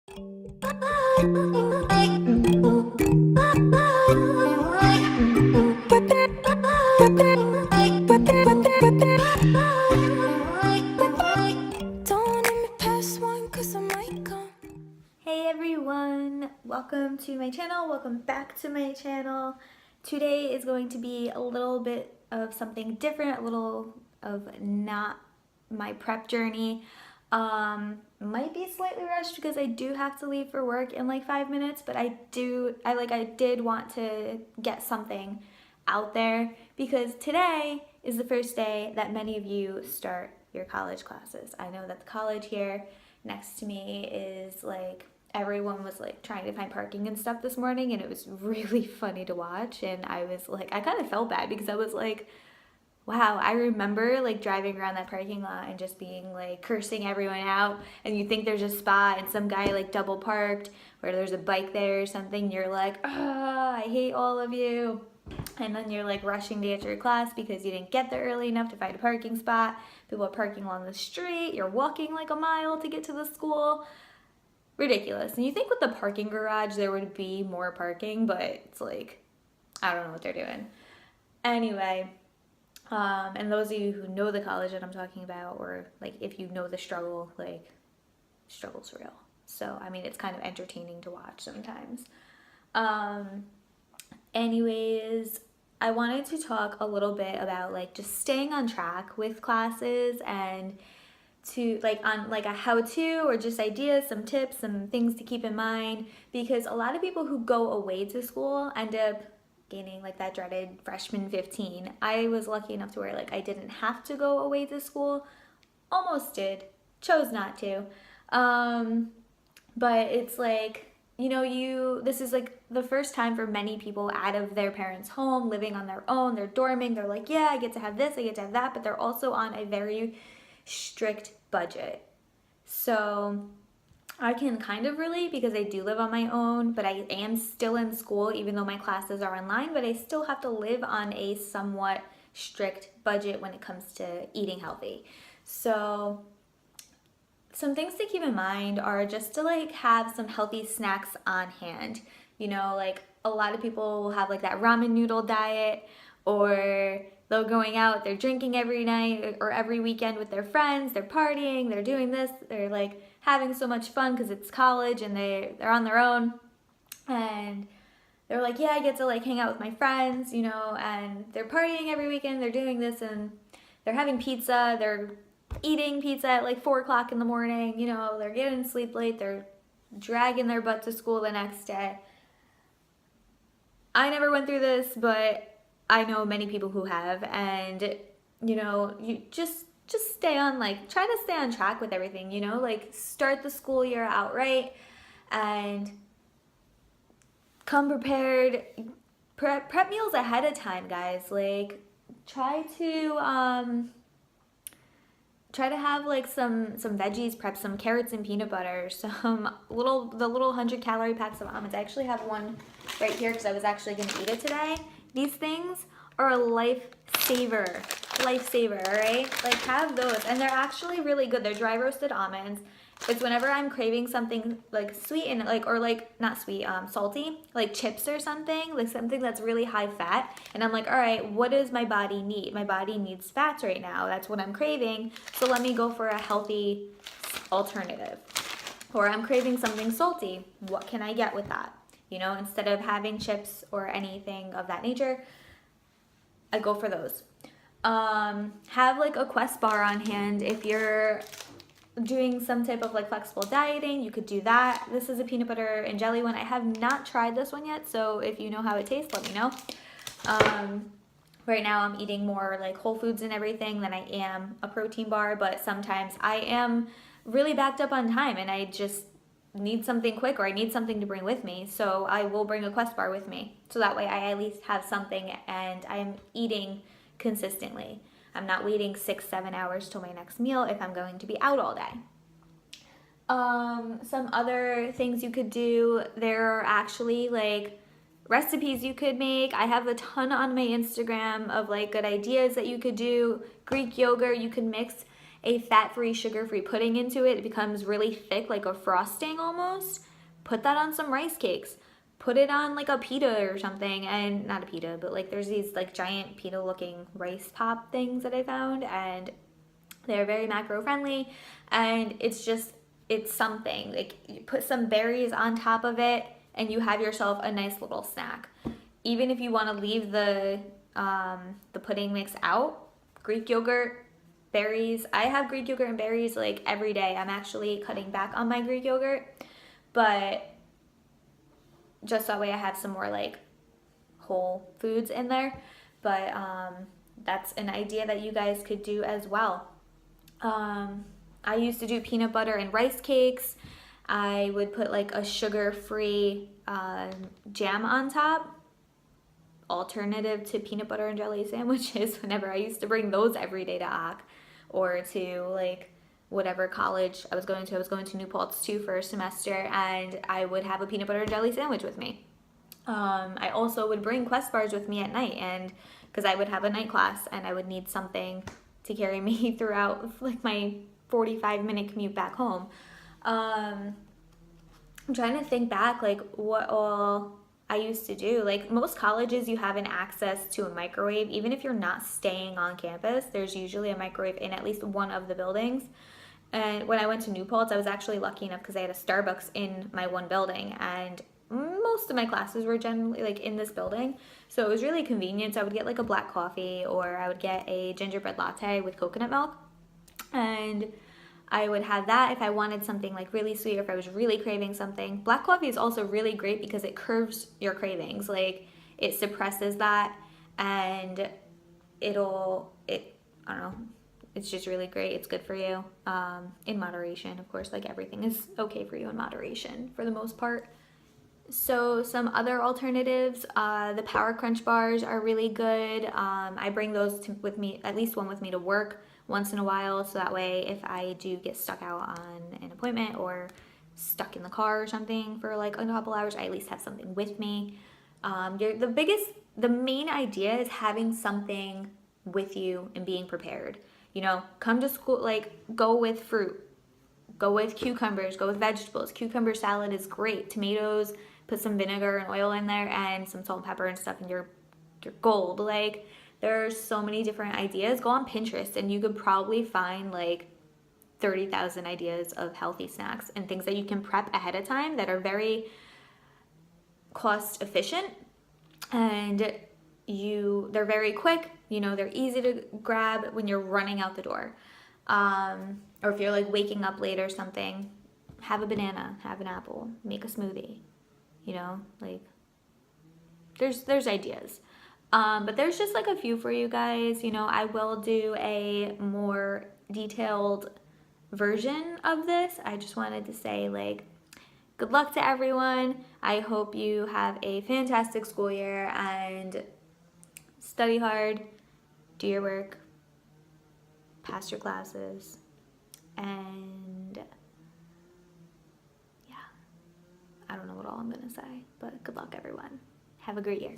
Hey everyone, welcome to my channel, welcome back to my channel. Today is going to be a little bit of something different, a little of not my prep journey. Might be slightly rushed because I do have to leave for work in like 5 minutes, but I did want to get something out there because today is the first day that many of you start your college classes. I know that the college here next to me is like, everyone was like trying to find parking and stuff this morning, and it was really funny to watch. And I was like, I kind of felt bad because I was like, wow, I remember like driving around that parking lot and just being like cursing everyone out, and you think there's a spot and some guy like double parked or there's a bike there or something, you're like, I hate all of you. And then you're like rushing to get to your class because you didn't get there early enough to find a parking spot. People are parking along the street. You're walking like a mile to get to the school. Ridiculous. And you think with the parking garage there would be more parking, but it's like, I don't know what they're doing. Anyway, and those of you who know the college that I'm talking about, or like if you know the struggle, like struggle's real. So, I mean, it's kind of entertaining to watch sometimes. Anyways, I wanted to talk a little bit about like just staying on track with classes and to like on like a how-to or just ideas, some tips, some things to keep in mind, because a lot of people who go away to school end up gaining like that dreaded freshman 15. I was lucky enough to where like I didn't have to go away to school. Almost did, chose not to. But it's like, you know, this is like the first time for many people out of their parents' home, living on their own, they're dorming, they're like, yeah, I get to have this, I get to have that, but they're also on a very strict budget. So I can kind of relate because I do live on my own, but I am still in school even though my classes are online, but I still have to live on a somewhat strict budget when it comes to eating healthy. So some things to keep in mind are just to like have some healthy snacks on hand. You know, like a lot of people will have like that ramen noodle diet, or they're going out, they're drinking every night or every weekend with their friends, they're partying, they're doing this, they're like having so much fun because it's college and they're on their own. And they're like, yeah, I get to like hang out with my friends, you know, and they're partying every weekend, they're doing this, and they're having pizza, they're eating pizza at like 4 o'clock in the morning, you know, they're getting sleep late, they're dragging their butt to school the next day. I never went through this, but I know many people who have, and you know, you just stay on, like, try to stay on track with everything, you know, like start the school year out right and come prepared. Prep meals ahead of time, guys. Like try to have like some veggies prep, some carrots and peanut butter, the little 100-calorie packs of almonds. I actually have one right here because I was actually going to eat it today. These things are a lifesaver, all right? Like have those, and they're actually really good. They're dry roasted almonds. It's whenever I'm craving something like sweet and like, or like not sweet, salty, like chips or something, like something that's really high fat. And I'm like, all right, what does my body need? My body needs fats right now. That's what I'm craving. So let me go for a healthy alternative. Or I'm craving something salty. What can I get with that? You know, instead of having chips or anything of that nature, I go for those. Have like a Quest bar on hand. If you're doing some type of like flexible dieting, you could do that. This is a peanut butter and jelly one. I have not tried this one yet, so if you know how it tastes, let me know. Right now I'm eating more like whole foods and everything than I am a protein bar, but sometimes I am really backed up on time and I just need something quick, or I need something to bring with me, so I will bring a Quest bar with me, so that way I at least have something and I am eating consistently. I'm not waiting 6-7 hours till my next meal if I'm going to be out all day. Some other things you could do, there are actually like recipes you could make. I have a ton on my Instagram of like good ideas that you could do. Greek yogurt you could mix a fat-free, sugar-free pudding into it. It becomes really thick, like a frosting almost. Put that on some rice cakes. Put it on like a pita or something, and not a pita, but like there's these like giant pita looking rice pop things that I found, and they're very macro friendly, and it's something. Like you put some berries on top of it and you have yourself a nice little snack. Even if you want to leave the pudding mix out, Greek yogurt, berries. I have Greek yogurt and berries like every day. I'm actually cutting back on my Greek yogurt, but just that way I have some more like whole foods in there. But that's an idea that you guys could do as well. I used to do peanut butter and rice cakes. I would put like a sugar-free jam on top. Alternative to peanut butter and jelly sandwiches whenever I used to bring those every day to Ak, or to like whatever college I was going to. I was going to New Paltz too for a semester, and I would have a peanut butter and jelly sandwich with me. I also would bring Quest bars with me at night, and because I would have a night class and I would need something to carry me throughout like my 45-minute commute back home. I'm trying to think back like what all I used to do. Like most colleges, you have an access to a microwave. Even if you're not staying on campus, there's usually a microwave in at least one of the buildings. And when I went to New Paltz, I was actually lucky enough because I had a Starbucks in my one building, and most of my classes were generally like in this building, so it was really convenient. So I would get like a black coffee, or I would get a gingerbread latte with coconut milk, and I would have that if I wanted something like really sweet, or if I was really craving something. Black coffee is also really great because it curbs your cravings. Like it suppresses that, and I don't know, it's just really great. It's good for you in moderation, of course. Like everything is okay for you in moderation for the most part. So some other alternatives, the Power Crunch bars are really good. I bring those with me, at least one with me to work once in a while, so that way if I do get stuck out on an appointment or stuck in the car or something for like a couple hours, I at least have something with me. The main idea is having something with you and being prepared. You know, come to school, like go with fruit, go with cucumbers, go with vegetables. Cucumber salad is great. Tomatoes, put some vinegar and oil in there and some salt and pepper and stuff, and you're gold. Like there's so many different ideas. Go on Pinterest and you could probably find like 30,000 ideas of healthy snacks and things that you can prep ahead of time that are very cost efficient, and they're very quick. You know, they're easy to grab when you're running out the door. Or if you're like waking up late or something, have a banana, have an apple, make a smoothie. You know, like there's ideas. But there's just like a few for you guys. You know, I will do a more detailed version of this. I just wanted to say like good luck to everyone. I hope you have a fantastic school year and study hard, do your work, pass your classes, and yeah, I don't know what all I'm gonna say, but good luck everyone. Have a great year.